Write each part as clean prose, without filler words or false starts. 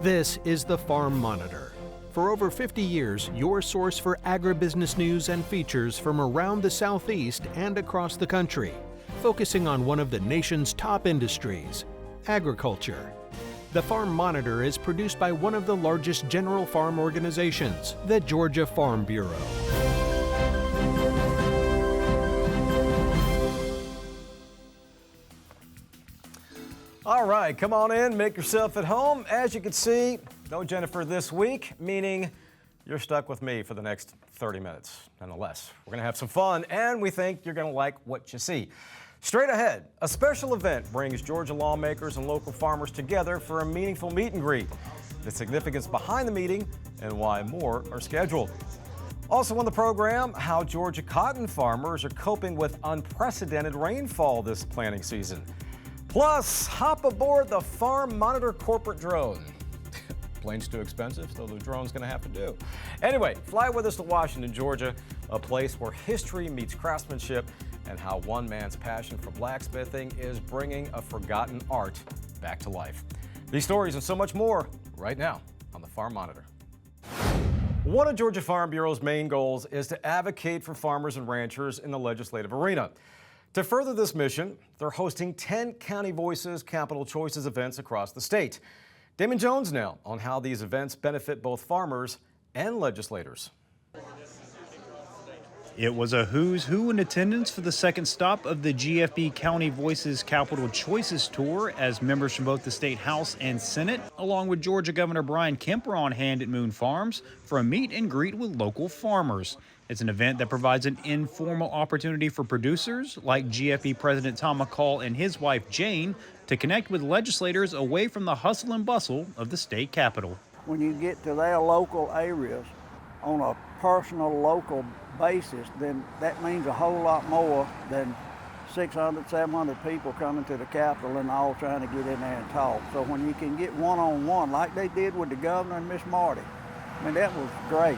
This is the Farm Monitor. For over 50 years, your source for agribusiness news and features from around the Southeast and across the country, focusing on one of the nation's top industries, agriculture. The Farm Monitor is produced by one of the largest general farm organizations, the Georgia Farm Bureau. All right, come on in, make yourself at home. As you can see, no Jennifer this week, meaning you're stuck with me for the next 30 minutes. Nonetheless, we're going to have some fun, and we think you're going to like what you see. Straight ahead, a special event brings Georgia lawmakers and local farmers together for a meaningful meet and greet. The significance behind the meeting and why more are scheduled. Also on the program, how Georgia cotton farmers are coping with unprecedented rainfall this planting season. Plus, hop aboard the Farm Monitor corporate drone. Plane's too expensive, so the drone's going to have to do. Anyway, fly with us to Washington, Georgia, a place where history meets craftsmanship and how one man's passion for blacksmithing is bringing a forgotten art back to life. These stories and so much more right now on the Farm Monitor. One of Georgia Farm Bureau's main goals is to advocate for farmers and ranchers in the legislative arena. To further this mission, they're hosting 10 County Voices Capital Choices events across the state. Damon Jones now on how these events benefit both farmers and legislators. It was a who's who in attendance for the second stop of the GFB County Voices Capital Choices Tour, as members from both the State House and Senate, along with Georgia Governor Brian Kemp, are on hand at Moon Farms for a meet and greet with local farmers. It's an event that provides an informal opportunity for producers like GFB President Tom McCall and his wife Jane to connect with legislators away from the hustle and bustle of the state capitol. When you get to their local areas on a personal local basis, then that means a whole lot more than 600, 700 people coming to the Capitol and all trying to get in there and talk. So when you can get one-on-one like they did with the governor and Miss Marty, I mean, that was great.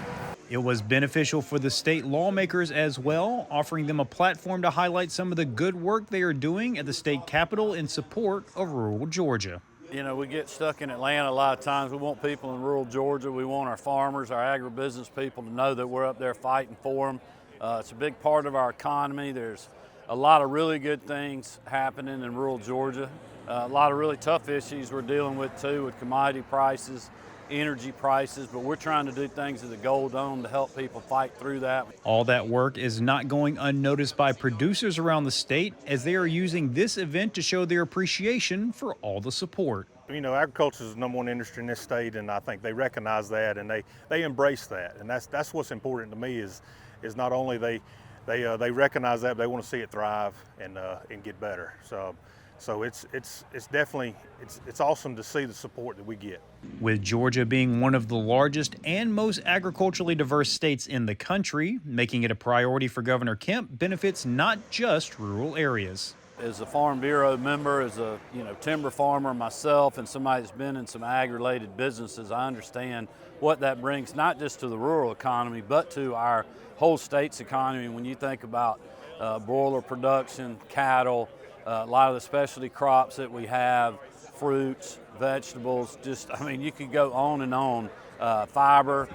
It was beneficial for the state lawmakers as well, offering them a platform to highlight some of the good work they are doing at the state capitol in support of rural Georgia. You know, we get stuck in Atlanta a lot of times. We want people in rural Georgia. We want our farmers, our agribusiness people to know that we're up there fighting for them. It's a big part of our economy. There's a lot of really good things happening in rural Georgia. A lot of really tough issues we're dealing with too, with commodity prices, energy prices, but we're trying to do things at the Gold Dome to help people fight through that. All that work is not going unnoticed by producers around the state, as they are using this event to show their appreciation for all the support. You know, agriculture is the number one industry in this state, and I think they recognize that and they embrace that, and that's what's important to me is not only they recognize that, but they want to see it thrive and get better. So it's definitely it's awesome to see the support that we get. With Georgia being one of the largest and most agriculturally diverse states in the country, making it a priority for Governor Kemp benefits not just rural areas. As a Farm Bureau member, as a timber farmer myself, and somebody that's been in some ag-related businesses, I understand what that brings not just to the rural economy, but to our whole state's economy. When you think about broiler production, cattle, a lot of the specialty crops that we have, fruits, vegetables, you could go on and on. Fiber,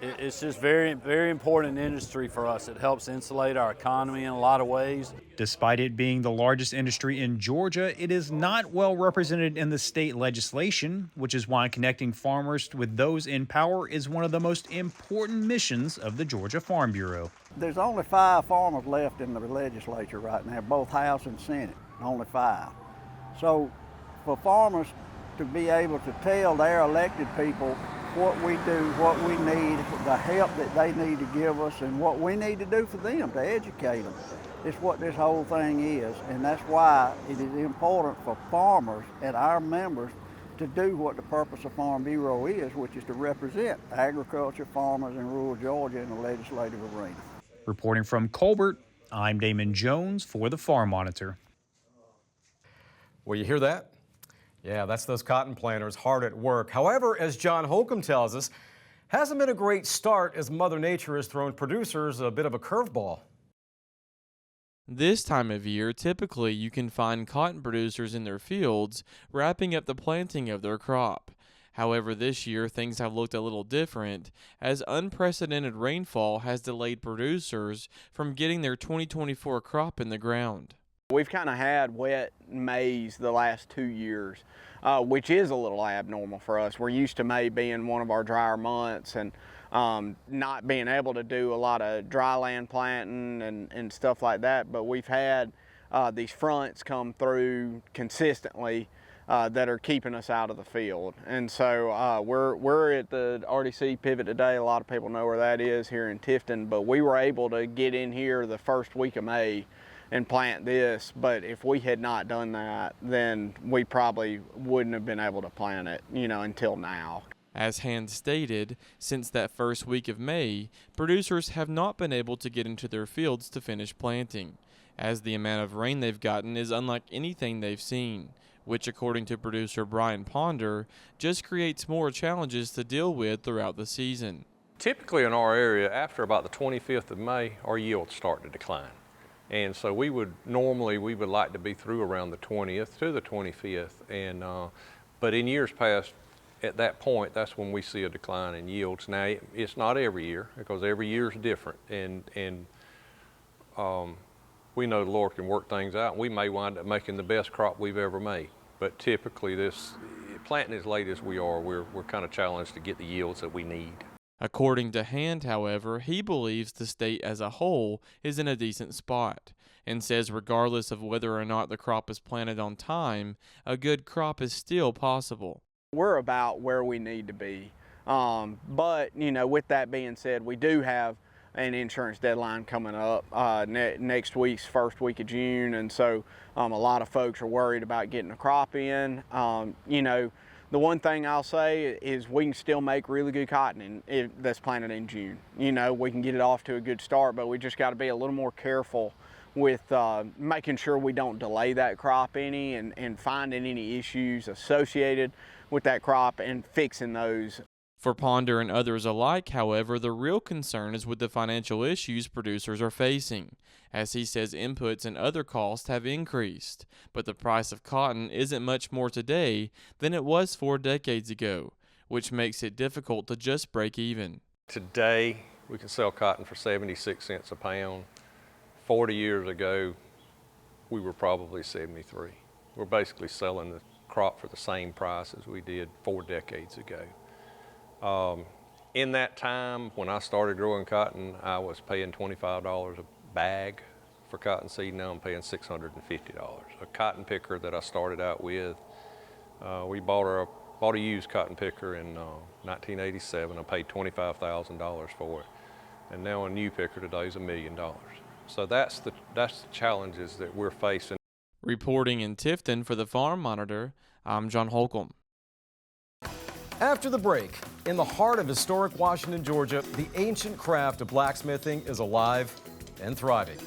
it's just very, very important industry for us. It helps insulate our economy in a lot of ways. Despite it being the largest industry in Georgia, it is not well represented in the state legislation, which is why connecting farmers with those in power is one of the most important missions of the Georgia Farm Bureau. There's only 5 farmers left in the legislature right now, both House and Senate, only 5. So for farmers to be able to tell their elected people what we do, what we need, the help that they need to give us, and what we need to do for them to educate them. It's what this whole thing is, and that's why it is important for farmers and our members to do what the purpose of Farm Bureau is, which is to represent agriculture, farmers, and rural Georgia in the legislative arena. Reporting from Colbert, I'm Damon Jones for the Farm Monitor. Well, you hear that? Yeah, that's those cotton planters hard at work. However, as John Holcomb tells us, hasn't been a great start as Mother Nature has thrown producers a bit of a curveball. This time of year, typically you can find cotton producers in their fields wrapping up the planting of their crop. However, this year things have looked a little different, as unprecedented rainfall has delayed producers from getting their 2024 crop in the ground. We've kind of had wet Mays the last 2 years, which is a little abnormal for us. We're used to May being one of our drier months, and not being able to do a lot of dry land planting and stuff like that, but we've had these fronts come through consistently that are keeping us out of the field. And so we're at the RDC Pivot today. A lot of people know where that is here in Tifton, but we were able to get in here the first week of May and plant this, but if we had not done that, then we probably wouldn't have been able to plant it, until now. As Hand stated, since that first week of May, producers have not been able to get into their fields to finish planting, as the amount of rain they've gotten is unlike anything they've seen, which, according to producer Brian Ponder, just creates more challenges to deal with throughout the season. Typically in our area, after about the 25th of May, our yields start to decline. And so we would like to be through around the 20th to the 25th. But in years past, at that point, that's when we see a decline in yields. Now, it's not every year, because every year is different. And we know the Lord can work things out, and we may wind up making the best crop we've ever made. But typically, planting as late as we are, we're kind of challenged to get the yields that we need. According to Hand, however, he believes the state as a whole is in a decent spot, and says regardless of whether or not the crop is planted on time, a good crop is still possible. We're about where we need to be. But, with that being said, we do have an insurance deadline coming up next week's first week of June, and so a lot of folks are worried about getting a crop in. The one thing I'll say is we can still make really good cotton that's planted in June. We can get it off to a good start, but we just got to be a little more careful with making sure we don't delay that crop any and finding any issues associated with that crop and fixing those. For Ponder and others alike, however, the real concern is with the financial issues producers are facing, as he says inputs and other costs have increased, but the price of cotton isn't much more today than it was 4 decades ago, which makes it difficult to just break even. Today, we can sell cotton for 76 cents a pound. 40 years ago, we were probably 73. We're basically selling the crop for the same price as we did 4 decades ago. In that time, when I started growing cotton, I was paying $25 a bag for cottonseed. Now I'm paying $650. A cotton picker that I started out with, we bought a used cotton picker in 1987. I paid $25,000 for it, and now a new picker today is $1 million. So that's the challenges that we're facing. Reporting in Tifton for the Farm Monitor, I'm John Holcomb. After the break, in the heart of historic Washington, Georgia, the ancient craft of blacksmithing is alive and thriving.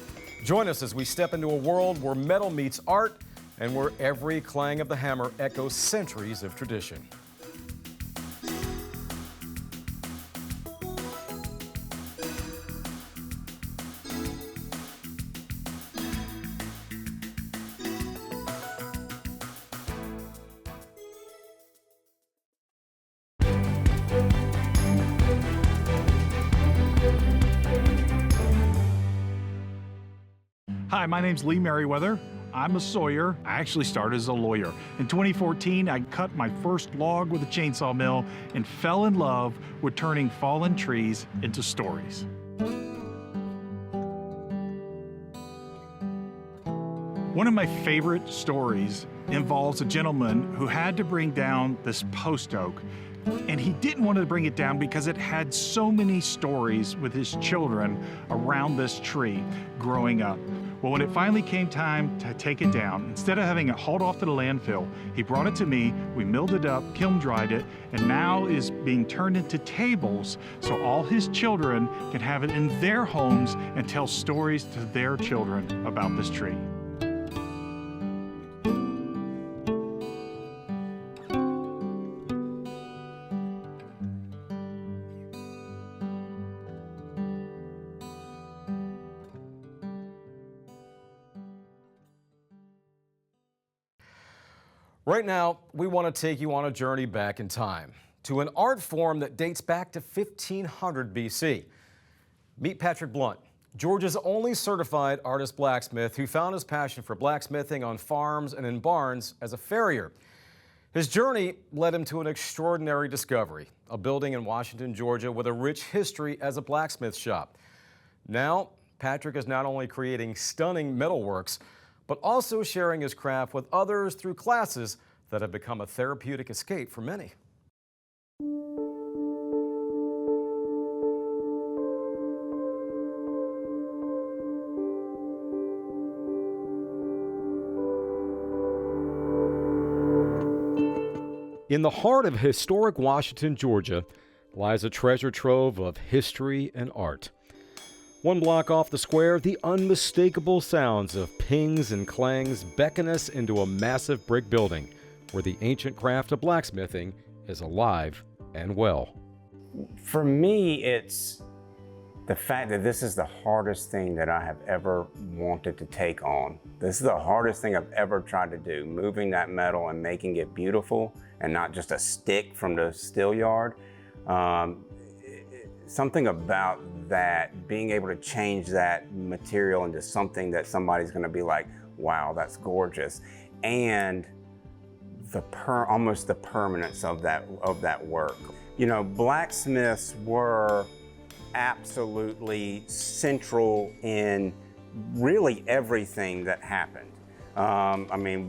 Join us as we step into a world where metal meets art and where every clang of the hammer echoes centuries of tradition. Hi, my name's Lee Merriweather. I'm a sawyer. I actually started as a lawyer. In 2014, I cut my first log with a chainsaw mill and fell in love with turning fallen trees into stories. One of my favorite stories involves a gentleman who had to bring down this post oak, and he didn't want to bring it down because it had so many stories with his children around this tree growing up. Well, when it finally came time to take it down, instead of having it hauled off to the landfill, he brought it to me, we milled it up, kiln dried it, and now is being turned into tables so all his children can have it in their homes and tell stories to their children about this tree. Right now, we want to take you on a journey back in time to an art form that dates back to 1500 BC. Meet Patrick Blunt, Georgia's only certified artist blacksmith who found his passion for blacksmithing on farms and in barns as a farrier. His journey led him to an extraordinary discovery, a building in Washington, Georgia with a rich history as a blacksmith shop. Now, Patrick is not only creating stunning metalworks, but also sharing his craft with others through classes that have become a therapeutic escape for many. In the heart of historic Washington, Georgia, lies a treasure trove of history and art. One block off the square, the unmistakable sounds of pings and clangs beckon us into a massive brick building where the ancient craft of blacksmithing is alive and well. For me, it's the fact that this is the hardest thing that I have ever wanted to take on. This is the hardest thing I've ever tried to do, moving that metal and making it beautiful and not just a stick from the steel yard. Something about that, being able to change that material into something that somebody's gonna be like, wow, that's gorgeous. And almost the permanence of that work. You know, blacksmiths were absolutely central in really everything that happened. I mean,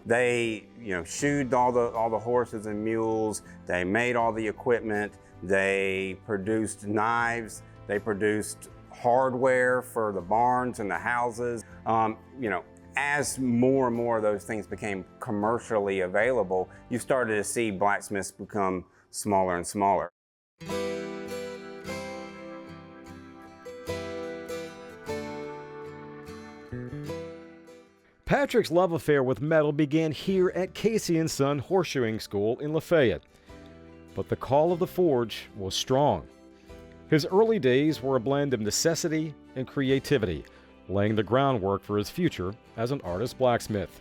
they shoed all the horses and mules. They made all the equipment. They produced knives. They produced hardware for the barns and the houses. As more and more of those things became commercially available, you started to see blacksmiths become smaller and smaller. Patrick's love affair with metal began here at Casey & Son Horseshoeing School in Lafayette. But the call of the forge was strong. His early days were a blend of necessity and creativity, laying the groundwork for his future as an artist blacksmith.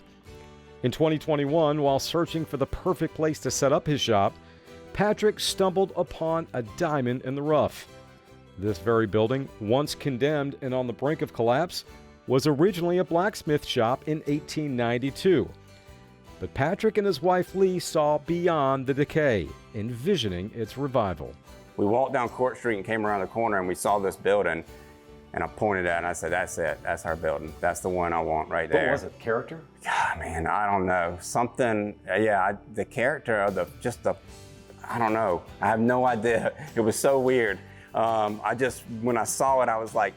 In 2021, while searching for the perfect place to set up his shop, Patrick stumbled upon a diamond in the rough. This very building, once condemned and on the brink of collapse, was originally a blacksmith shop in 1892. But Patrick and his wife Lee saw beyond the decay, envisioning its revival. We walked down Court Street and came around the corner and we saw this building, and I pointed at it and I said, that's it, that's our building. That's the one I want right there. What was it, character? God, man, I don't know. Something, the character of I don't know. I have no idea. It was so weird. When I saw it, I was like,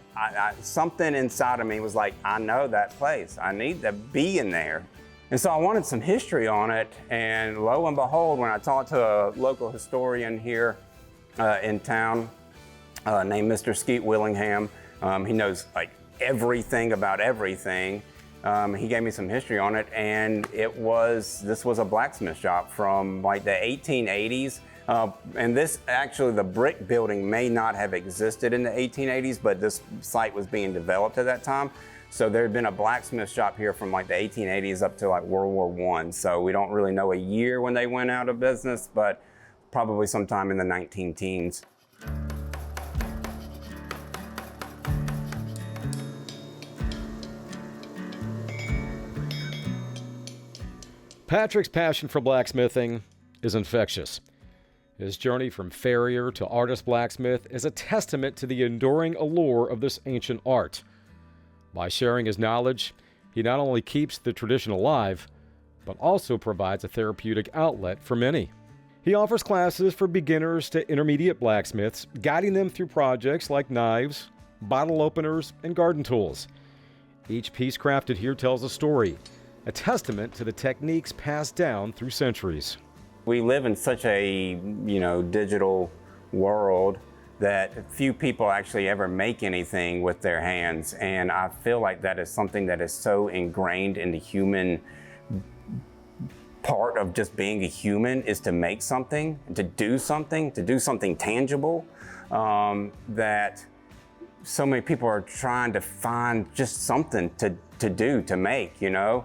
something inside of me was like, I know that place. I need to be in there. And so I wanted some history on it, and lo and behold, when I talked to a local historian here in town named Mr. Skeet Willingham, he knows like everything about everything. He gave me some history on it, and this was a blacksmith shop from like the 1880s. And the brick building may not have existed in the 1880s, but this site was being developed at that time. So there had been a blacksmith shop here from like the 1880s up to like World War I. So we don't really know a year when they went out of business, but probably sometime in the 19-teens. Patrick's passion for blacksmithing is infectious. His journey from farrier to artist blacksmith is a testament to the enduring allure of this ancient art. By sharing his knowledge, he not only keeps the tradition alive, but also provides a therapeutic outlet for many. He offers classes for beginners to intermediate blacksmiths, guiding them through projects like knives, bottle openers, and garden tools. Each piece crafted here tells a story, a testament to the techniques passed down through centuries. We live in such a, digital world that few people actually ever make anything with their hands. And I feel like that is something that is so ingrained in the human part of just being a human, is to make something, to do something tangible, that so many people are trying to find just something to do, to make, you know?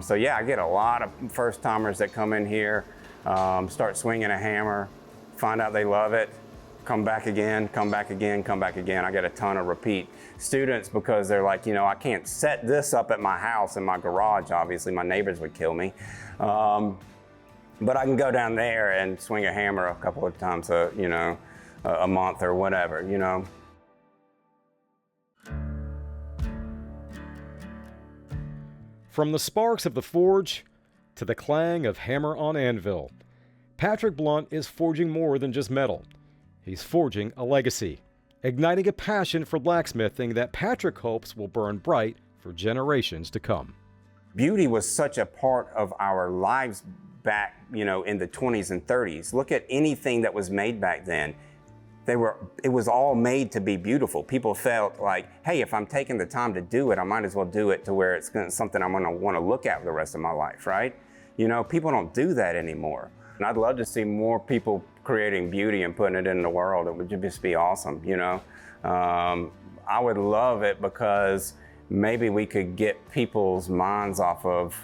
So yeah, I get a lot of first timers that come in here, start swinging a hammer, find out they love it, come back again, come back again, come back again. I get a ton of repeat students because they're like, you know, I can't set this up at my house in my garage, obviously my neighbors would kill me. But I can go down there and swing a hammer a couple of times a month or whatever, you know. From the sparks of the forge to the clang of hammer on anvil, Patrick Blunt is forging more than just metal. He's forging a legacy, igniting a passion for blacksmithing that Patrick hopes will burn bright for generations to come. Beauty was such a part of our lives back, you know, in the 20s and 30s. Look at anything that was made back then. It was all made to be beautiful. People felt like, hey, if I'm taking the time to do it, I might as well do it to where it's something I'm gonna wanna look at for the rest of my life, right? You know, people don't do that anymore. And I'd love to see more people creating beauty and putting it in the world. It would just be awesome, you know? I would love it because maybe we could get people's minds off of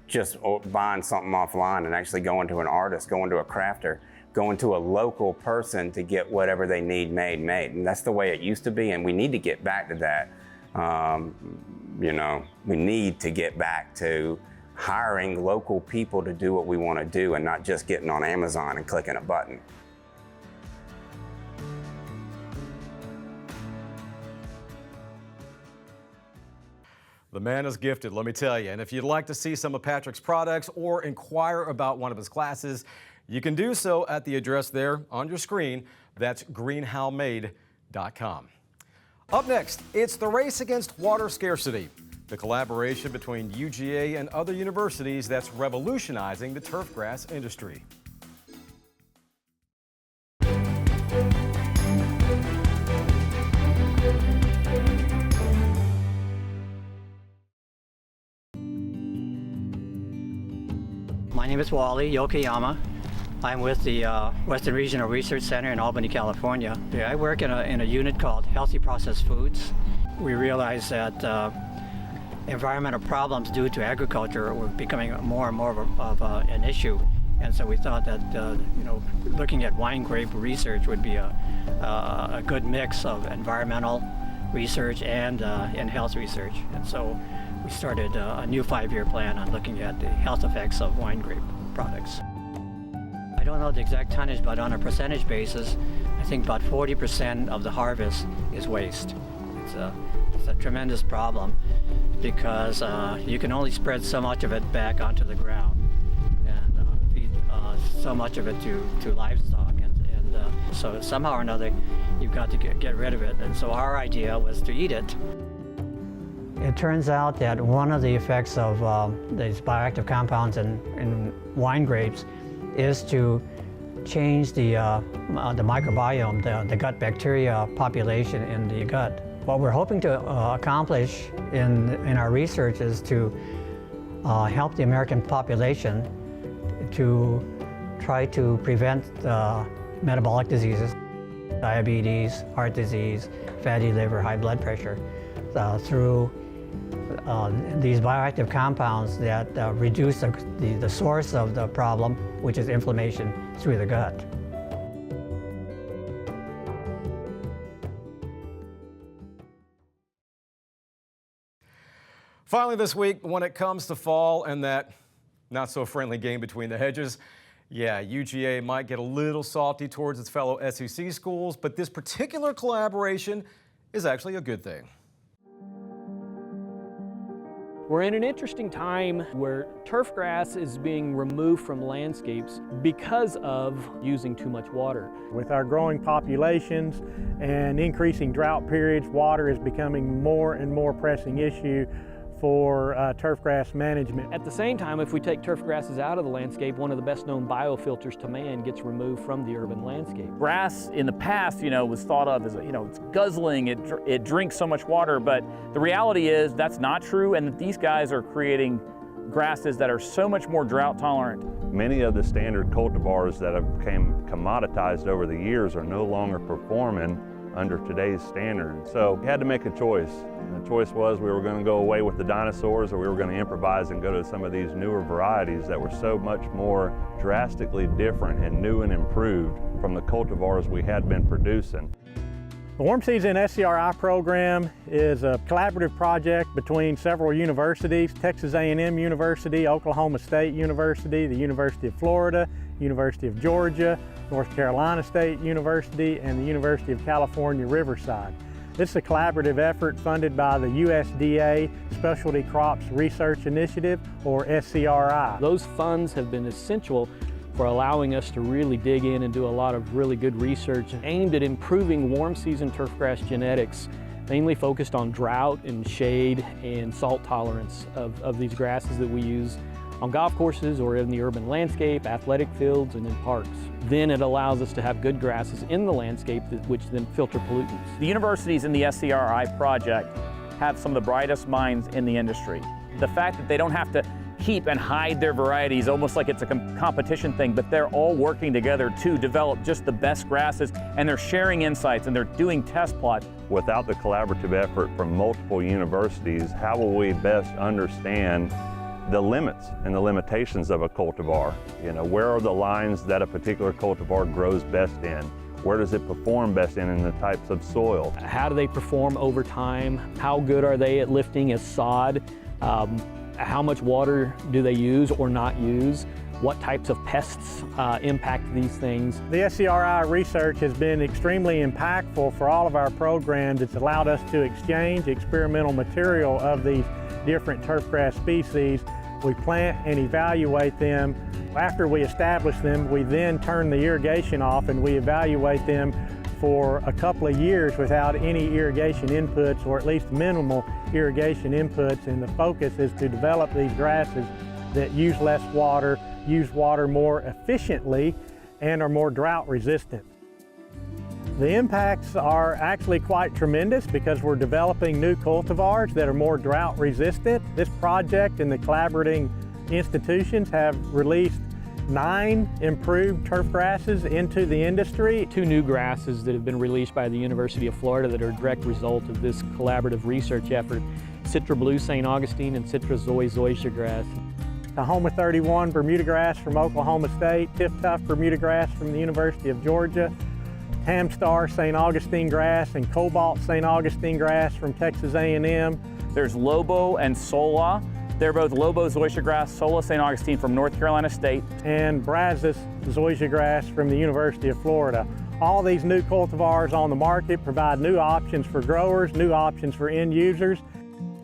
just buying something offline and actually going to an artist, going to a crafter, going to a local person to get whatever they need made. And that's the way it used to be, and we need to get back to that. You know, we need to get back to hiring local people to do what we want to do and not just getting on Amazon and clicking a button. The man is gifted, let me tell you. And if you'd like to see some of Patrick's products or inquire about one of his classes, you can do so at the address there on your screen. That's greenhowmade.com. Up next, it's the race against water scarcity, the collaboration between UGA and other universities that's revolutionizing the turfgrass industry. My name is Wally Yokoyama. I'm with the Western Regional Research Center in Albany, California. I work in a unit called Healthy Processed Foods. We realized that environmental problems due to agriculture were becoming more and more of an issue. And so we thought that looking at wine grape research would be a good mix of environmental research and health research. And so we started a new 5-year plan on looking at the health effects of wine grape products. I don't know the exact tonnage, but on a percentage basis, I think about 40% of the harvest is waste. It's a tremendous problem because you can only spread so much of it back onto the ground and feed so much of it to livestock. And so somehow or another, you've got to get rid of it. And so our idea was to eat it. It turns out that one of the effects of these bioactive compounds in wine grapes is to change the microbiome, the gut bacteria population in the gut. What we're hoping to accomplish in our research is to help the American population to try to prevent metabolic diseases, diabetes, heart disease, fatty liver, high blood pressure, through these bioactive compounds that reduce the source of the problem, which is inflammation through the gut. Finally this week, when it comes to fall and that not so friendly game between the hedges, yeah, UGA might get a little salty towards its fellow SEC schools, but this particular collaboration is actually a good thing. We're in an interesting time where turf grass is being removed from landscapes because of using too much water. With our growing populations and increasing drought periods, water is becoming more and more pressing issue for turf grass management. At the same time, if we take turf grasses out of the landscape, one of the best known biofilters to man gets removed from the urban landscape. Grass in the past, was thought of as, it's guzzling, it drinks so much water, but the reality is that's not true, and that these guys are creating grasses that are so much more drought tolerant. Many of the standard cultivars that have become commoditized over the years are no longer performing under today's standard. So we had to make a choice. And the choice was we were going to go away with the dinosaurs, or we were going to improvise and go to some of these newer varieties that were so much more drastically different and new and improved from the cultivars we had been producing. The Warm Season SCRI program is a collaborative project between several universities: Texas A&M University, Oklahoma State University, the University of Florida, University of Georgia, North Carolina State University, and the University of California, Riverside. This is a collaborative effort funded by the USDA Specialty Crops Research Initiative, or SCRI. Those funds have been essential for allowing us to really dig in and do a lot of really good research aimed at improving warm season turfgrass genetics, mainly focused on drought and shade and salt tolerance of these grasses that we use on golf courses or in the urban landscape, athletic fields, and in parks. Then it allows us to have good grasses in the landscape which then filter pollutants. The universities in the SCRI project have some of the brightest minds in the industry. The fact that they don't have to keep and hide their varieties almost like it's a competition thing, but they're all working together to develop just the best grasses, and they're sharing insights and they're doing test plots. Without the collaborative effort from multiple universities, how will we best understand the limits and the limitations of a cultivar? You know, where are the lines that a particular cultivar grows best in? Where does it perform best in the types of soil? How do they perform over time? How good are they at lifting as sod? How much water do they use or not use? What types of pests impact these things? The SCRI research has been extremely impactful for all of our programs. It's allowed us to exchange experimental material of these different turfgrass species. We plant and evaluate them. After we establish them, we then turn the irrigation off and we evaluate them for a couple of years without any irrigation inputs, or at least minimal irrigation inputs, and the focus is to develop these grasses that use less water, use water more efficiently, and are more drought resistant. The impacts are actually quite tremendous because we're developing new cultivars that are more drought resistant. This project and the collaborating institutions have released 9 improved turf grasses into the industry. 2 new grasses that have been released by the University of Florida that are a direct result of this collaborative research effort: Citra Blue St. Augustine and Citra Zoe zoysia grass. Tahoma 31 Bermuda grass from Oklahoma State, Tip Tuff Bermuda grass from the University of Georgia, Tamstar St. Augustine grass and Cobalt St. Augustine grass from Texas A&M. There's Lobo and Sola. They're both Lobo zoysia grass, Sola St. Augustine from North Carolina State. And Brazos zoysia grass from the University of Florida. All these new cultivars on the market provide new options for growers, new options for end users.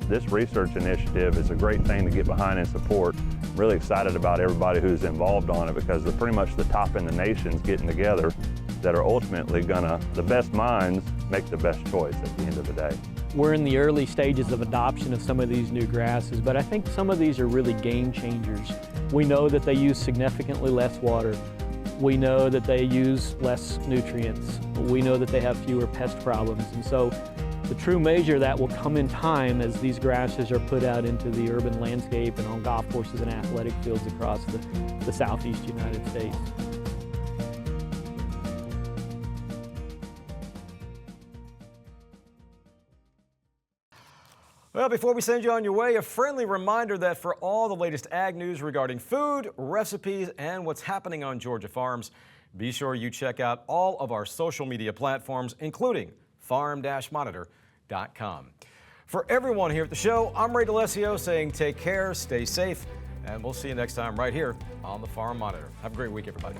This research initiative is a great thing to get behind and support. I'm really excited about everybody who's involved on it, because they're pretty much the top in the nations getting together that are ultimately the best minds make the best choice at the end of the day. We're in the early stages of adoption of some of these new grasses, but I think some of these are really game changers. We know that they use significantly less water. We know that they use less nutrients. We know that they have fewer pest problems. And so the true measure of that will come in time as these grasses are put out into the urban landscape and on golf courses and athletic fields across the southeast United States. Well, before we send you on your way, a friendly reminder that for all the latest ag news regarding food, recipes, and what's happening on Georgia farms, be sure you check out all of our social media platforms, including farm-monitor.com. For everyone here at the show, I'm Ray DeLesio saying take care, stay safe, and we'll see you next time right here on the Farm Monitor. Have a great week, everybody.